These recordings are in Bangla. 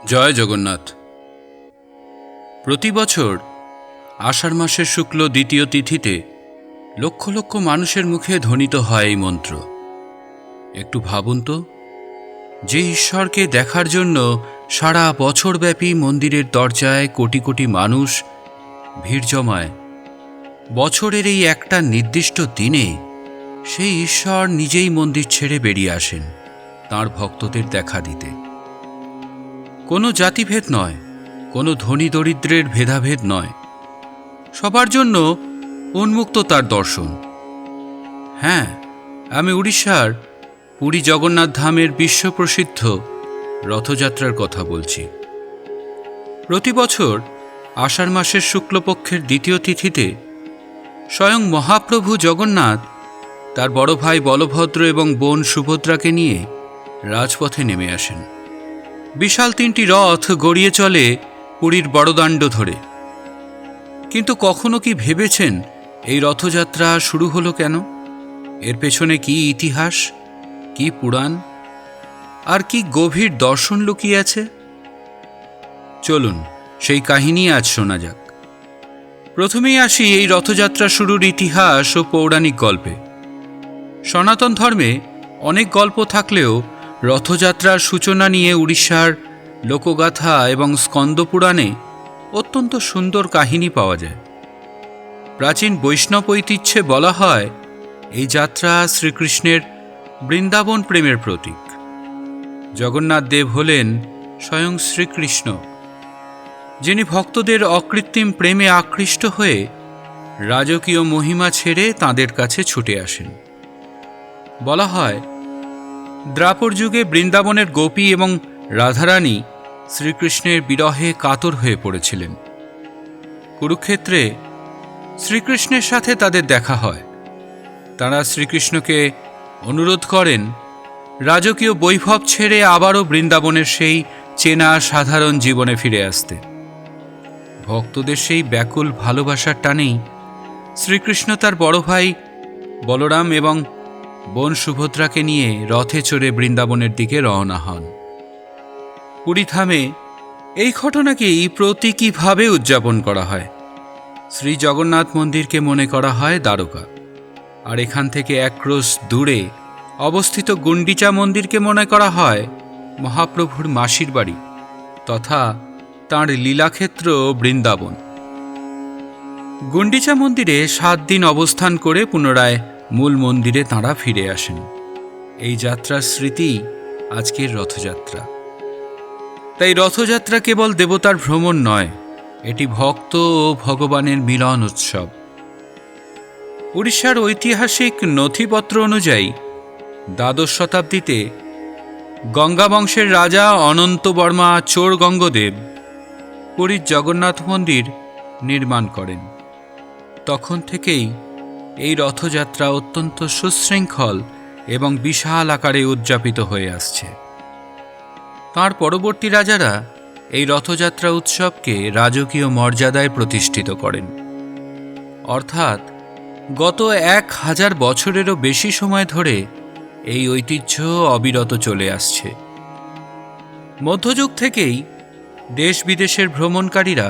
জয় জগন্নাথ। প্রতি বছর আষাঢ় মাসের শুক্ল দ্বিতীয় তিথিতে লক্ষ লক্ষ মানুষের মুখে ধ্বনিত হয় এই মন্ত্র। একটু ভাবুন তো, যে ঈশ্বরকে দেখার জন্য সারা বছরব্যাপী মন্দিরের দরজায় কোটি কোটি মানুষ ভিড় জমায়, বছরের এই একটা নির্দিষ্ট দিনে সেই ঈশ্বর নিজেই মন্দির ছেড়ে বেরিয়ে আসেন তাঁর ভক্তদের দেখা দিতে। কোনো জাতিভেদ নয়, কোনো ধনী দরিদ্রের ভেদাভেদ নয়, সবার জন্য উন্মুক্ত তার দর্শন। হ্যাঁ, আমি উড়িষ্যার পুরী জগন্নাথ ধামের বিশ্বপ্রসিদ্ধ রথযাত্রার কথা বলছি। প্রতি বছর আষাঢ় মাসের শুক্লপক্ষের দ্বিতীয় তিথিতে স্বয়ং মহাপ্রভু জগন্নাথ তার বড় ভাই বলভদ্র এবং বোন সুভদ্রাকে নিয়ে রাজপথে নেমে আসেন। বিশাল তিনটি রথ গড়িয়ে চলে পুরীর বড়দাণ্ড ধরে। কিন্তু কখনো কি ভেবেছেন এই রথযাত্রা শুরু হলো কেন? এর পেছনে কি ইতিহাস, কি পুরাণ, আর কি গভীর দর্শন লুকিয়ে আছে? চলুন সেই কাহিনী আজ শোনা যাক। প্রথমেই আসি এই রথযাত্রা শুরুর ইতিহাস ও পৌরাণিক গল্পে। সনাতন ধর্মে অনেক গল্প থাকলেও রথযাত্রার সূচনা নিয়ে উড়িষ্যার লোকগাথা এবং স্কন্দপুরাণে অত্যন্ত সুন্দর কাহিনী পাওয়া যায়। প্রাচীন বৈষ্ণব ঐতিহ্যে বলা হয় এই যাত্রা শ্রীকৃষ্ণের বৃন্দাবন প্রেমের প্রতীক। জগন্নাথ দেব হলেন স্বয়ং শ্রীকৃষ্ণ, যিনি ভক্তদের অকৃত্রিম প্রেমে আকৃষ্ট হয়ে রাজকীয় মহিমা ছেড়ে তাঁদের কাছে ছুটে আসেন। বলা হয় দ্বাপর যুগে বৃন্দাবনের গোপী এবং রাধারানী শ্রীকৃষ্ণের বিরহে কাতর হয়ে পড়েছিলেন। কুরুক্ষেত্রে শ্রীকৃষ্ণের সাথে তাদের দেখা হয়। তাঁরা শ্রীকৃষ্ণকে অনুরোধ করেন রাজকীয় বৈভব ছেড়ে আবারও বৃন্দাবনের সেই চেনা সাধারণ জীবনে ফিরে আসতে। ভক্তদের সেই ব্যাকুল ভালোবাসার টানেই শ্রীকৃষ্ণ তার বড় ভাই বলরাম এবং বোন সুভদ্রাকে নিয়ে রথে চড়ে বৃন্দাবনের দিকে রওনা হন। পুরী ধামে এই ঘটনাকেই প্রতীকীভাবে উদযাপন করা হয়। শ্রী জগন্নাথ মন্দিরকে মনে করা হয় দ্বারকা, আর এখান থেকে এক ক্রোশ দূরে অবস্থিত গুন্ডিচা মন্দিরকে মনে করা হয় মহাপ্রভুর মাসির বাড়ি তথা তাঁর লীলাক্ষেত্র বৃন্দাবন। গুন্ডিচা মন্দিরে 7 দিন অবস্থান করে পুনরায় মূল মন্দিরে তাঁরা ফিরে আসেন। এই যাত্রার স্মৃতি আজকের রথযাত্রা। তাই রথযাত্রা কেবল দেবতার ভ্রমণ নয়, এটি ভক্ত ও ভগবানের মিলন উৎসব। উড়িষ্যার ঐতিহাসিক নথিপত্র অনুযায়ী দ্বাদশ শতাব্দীতে গঙ্গা বংশের রাজা অনন্তবর্মা চোরগঙ্গদেব পুরীর জগন্নাথ মন্দির নির্মাণ করেন। তখন থেকেই এই রথযাত্রা অত্যন্ত সুশৃঙ্খল এবং বিশাল আকারে উদযাপিত হয়ে আসছে। তাঁর পরবর্তী রাজারা এই রথযাত্রা উৎসবকে রাজকীয় মর্যাদায় প্রতিষ্ঠিত করেন। অর্থাৎ গত 1000 বছরেরও বেশি সময় ধরে এই ঐতিহ্য অবিরত চলে আসছে। মধ্যযুগ থেকেই দেশ বিদেশের ভ্রমণকারীরা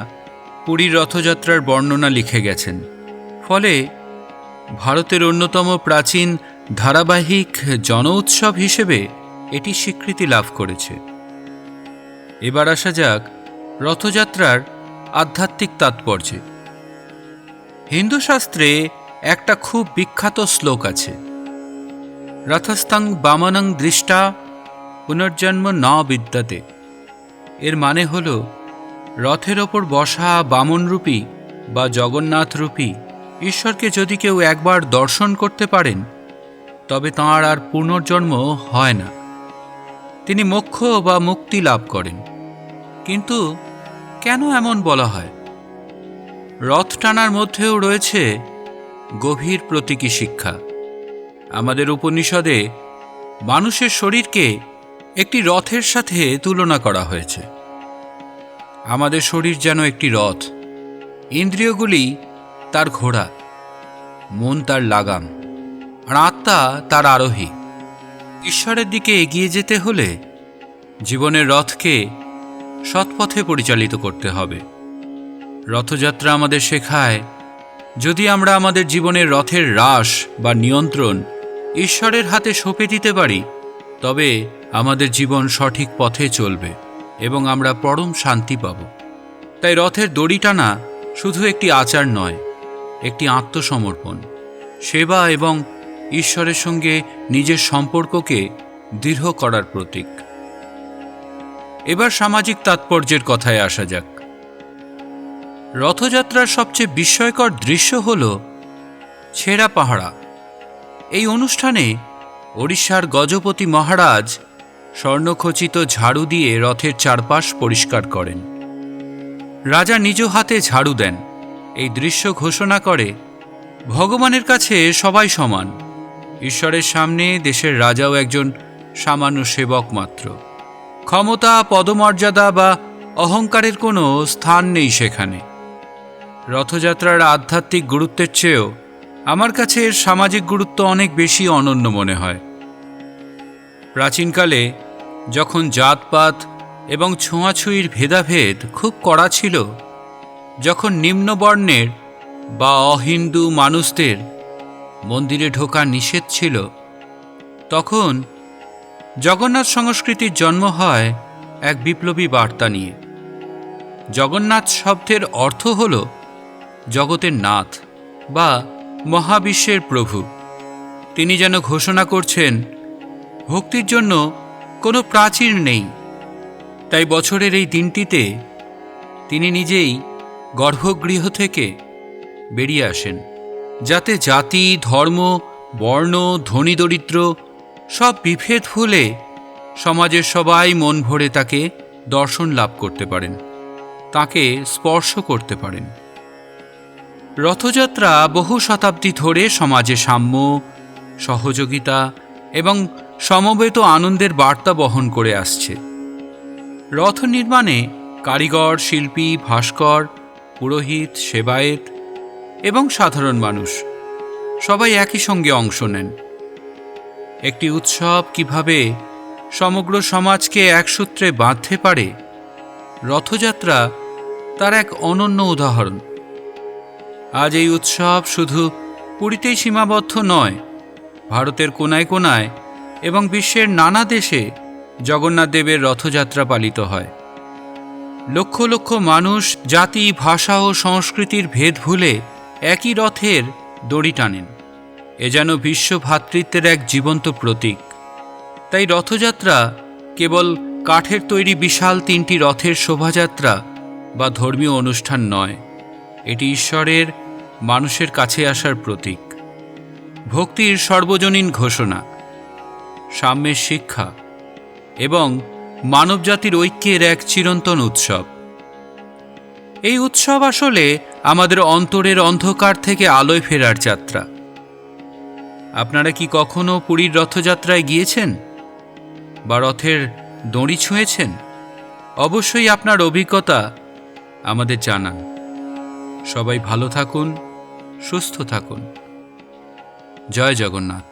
পুরীর রথযাত্রার বর্ণনা লিখে গেছেন। ফলে ভারতের অন্যতম প্রাচীন ধারাবাহিক জন উৎসব হিসেবে এটি স্বীকৃতি লাভ করেছে। এবার আসা যাক রথযাত্রার আধ্যাত্মিক তাৎপর্যে। হিন্দু শাস্ত্রে একটা খুব বিখ্যাত শ্লোক আছে, রথস্থং বামনং দৃষ্টা পুনর্জন্ম ন বিদ্যতে। এর মানে হল রথের ওপর বসা বামনরূপী বা জগন্নাথরূপী ঈশ্বরকে যদি কেউ একবার দর্শন করতে পারেন তবে তাঁর আর পুনর্জন্ম হয় না, তিনি মোক্ষ বা মুক্তি লাভ করেন। কিন্তু কেন এমন বলা হয়? রথ টানার মধ্যেও রয়েছে গভীর প্রতীকী শিক্ষা। আমাদের উপনিষদে মানুষের শরীরকে একটি রথের সাথে তুলনা করা হয়েছে। আমাদের শরীর যেন একটি রথ, ইন্দ্রিয়গুলি তার ঘোড়া, মন তার লাগাম, আর আত্মা তার আরোহী। ঈশ্বরের দিকে এগিয়ে যেতে হলে জীবনের রথকে সৎপথে পরিচালিত করতে হবে। রথযাত্রা আমাদের শেখায়, যদি আমরা আমাদের জীবনের রথের রাশ বা নিয়ন্ত্রণ ঈশ্বরের হাতে সঁপে দিতে পারি, তবে আমাদের জীবন সঠিক পথে চলবে এবং আমরা পরম শান্তি পাব। তাই রথের দড়ি টানা শুধু একটি আচার নয়, একটি আত্মসমর্পণ, সেবা এবং ঈশ্বরের সঙ্গে নিজের সম্পর্ককে দৃঢ় করার প্রতীক। এবার সামাজিক তাৎপর্যের কথায় আসা যাক। রথযাত্রার সবচেয়ে বিস্ময়কর দৃশ্য হল ছেঁড়া পাহাড়া। এই অনুষ্ঠানে ওড়িশার গজপতি মহারাজ স্বর্ণখচিত ঝাড়ু দিয়ে রথের চারপাশ পরিষ্কার করেন। রাজা নিজ হাতে ঝাড়ু দেন। এই দৃশ্য ঘোষণা করে, ভগবানের কাছে সবাই সমান, ঈশ্বরের সামনে দেশের রাজাও একজন সামান্য সেবক মাত্র। ক্ষমতা, পদমর্যাদা বা অহংকারের কোনো স্থান নেই সেখানে। রথযাত্রার আধ্যাত্মিক গুরুত্বের চেয়েও আমার কাছে এর সামাজিক গুরুত্ব অনেক বেশি অনন্য মনে হয়। প্রাচীনকালে যখন জাতপাত এবং ছোঁয়াছুঁয়ির ভেদাভেদ খুব কড়া ছিল, যখন নিম্নবর্ণের বা অহিন্দু মানুষদের মন্দিরে ঢোকা নিষেধ ছিল, তখন জগন্নাথ সংস্কৃতির জন্ম হয় এক বিপ্লবী বার্তা নিয়ে। জগন্নাথ শব্দের অর্থ হল জগতের নাথ বা মহাবিশ্বের প্রভু। তিনি যেন ঘোষণা করছেন, ভক্তির জন্য কোনো প্রাচীর নেই। তাই বছরের এই দিনটিতে তিনি নিজেই গর্ভগৃহ থেকে বেরিয়ে আসেন, যাতে জাতি, ধর্ম, বর্ণ, ধনী দরিদ্র সব বিভেদ ভুলে সমাজের সবাই মন ভরে তাকে দর্শন লাভ করতে পারেন, তাকে স্পর্শ করতে পারেন। রথযাত্রা বহু শতাব্দী ধরে সমাজে সাম্য, সহযোগিতা এবং সমবেত আনন্দের বার্তা বহন করে আসছে। রথ নির্মাণে কারিগর, শিল্পী, ভাস্কর, পুরোহিত, সেবায়েত এবং সাধারণ মানুষ সবাই একই সঙ্গে অংশ নেন। একটি উৎসব কিভাবে সমগ্র সমাজকে এক সূত্রে বাঁধতে পারে, রথযাত্রা তার এক অনন্য উদাহরণ। আজ এই উৎসব শুধু পুরীতেই সীমাবদ্ধ নয়, ভারতের কোনায় কোনায় এবং বিশ্বের নানা দেশে জগন্নাথ দেবের রথযাত্রা পালিত হয়। লক্ষ লক্ষ মানুষ জাতি, ভাষা ও সংস্কৃতির ভেদ ভুলে একই রথের দড়ি টানেন। এ যেন বিশ্ব ভ্রাতৃত্বের এক জীবন্ত প্রতীক। তাই রথযাত্রা কেবল কাঠের তৈরি বিশাল 3টি রথের শোভাযাত্রা বা ধর্মীয় অনুষ্ঠান নয়, এটি ঈশ্বরের মানুষের কাছে আসার প্রতীক, ভক্তির সর্বজনীন ঘোষণা, সাম্যের শিক্ষা এবং মানবজাতির ঐক্যের এক চিরন্তন উৎসব। এই উৎসব আসলে আমাদের অন্তরের অন্ধকার থেকে আলোয় ফেরার যাত্রা। আপনারা কি কখনো পুরীর রথযাত্রায় গিয়েছেন বা রথের দড়ি ছুঁয়েছেন? অবশ্যই আপনার অভিজ্ঞতা আমাদের জানান। সবাই ভালো থাকুন, সুস্থ থাকুন। জয় জগন্নাথ।